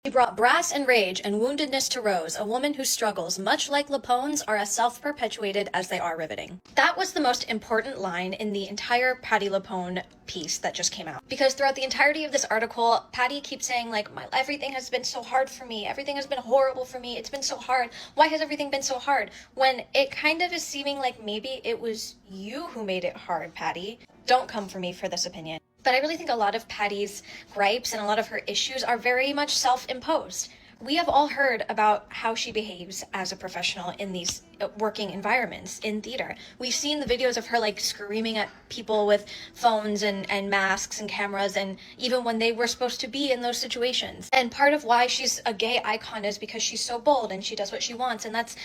He brought brass and rage and woundedness to Rose, a woman whose struggles, much like Lapone's, are as self-perpetuated as they are riveting. That was the most important line in the entire Patti LuPone piece that just came out. Because throughout the entirety of this article, Patti keeps saying, like, everything has been so hard for me. Everything has been horrible for me. It's been so hard. Why has everything been so hard? When it kind of is seeming like maybe it was you who made it hard, Patti. Don't come for me for this opinion. But I really think a lot of Patti's gripes and a lot of her issues are very much self-imposed. We have all heard about how she behaves as a professional in these working environments in theater. We've seen the videos of her like screaming at people with phones and masks and cameras, and even when they were supposed to be in those situations. And part of why she's a gay icon is because she's so bold and she does what she wants, and that's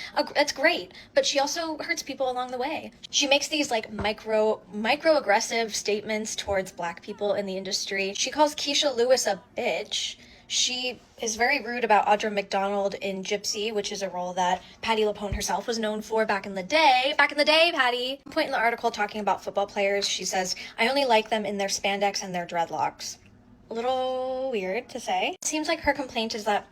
great. But she also hurts people along the way. She makes these like microaggressive statements towards Black people in the industry. She calls Keisha Lewis a bitch. She is very rude about Audra McDonald in Gypsy, which is a role that Patti LuPone herself was known for back in the day. Back in the day, Patti! At one point in the article talking about football players, she says, "I only like them in their spandex and their dreadlocks." A little weird to say. It seems like her complaint is that,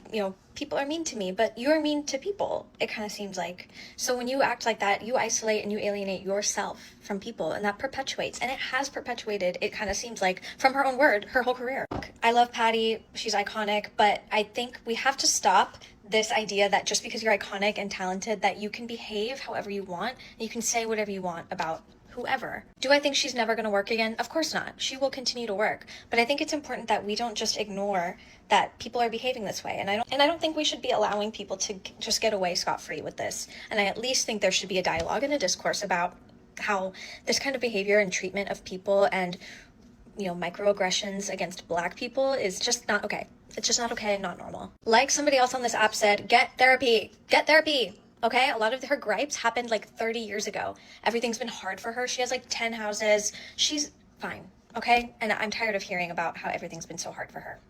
people are mean to me, but you're mean to people, it kind of seems like. So when you act like that, you isolate and you alienate yourself from people, and that perpetuates, and it has perpetuated, it kind of seems like, from her own word, her whole career. I love Patti, she's iconic, but I think we have to stop this idea that just because you're iconic and talented, that you can behave however you want, and you can say whatever you want about whoever. Do I think she's never going to work again? Of course not. She will continue to work. But I think it's important that we don't just ignore that people are behaving this way. And I don't think we should be allowing people to just get away scot-free with this. And I at least think there should be a dialogue and a discourse about how this kind of behavior and treatment of people and, microaggressions against Black people is just not okay. It's just not okay and not normal. Like somebody else on this app said, get therapy. Get therapy. Okay, a lot of her gripes happened like 30 years ago. Everything's been hard for her. She has like 10 houses. She's fine, okay? And I'm tired of hearing about how everything's been so hard for her.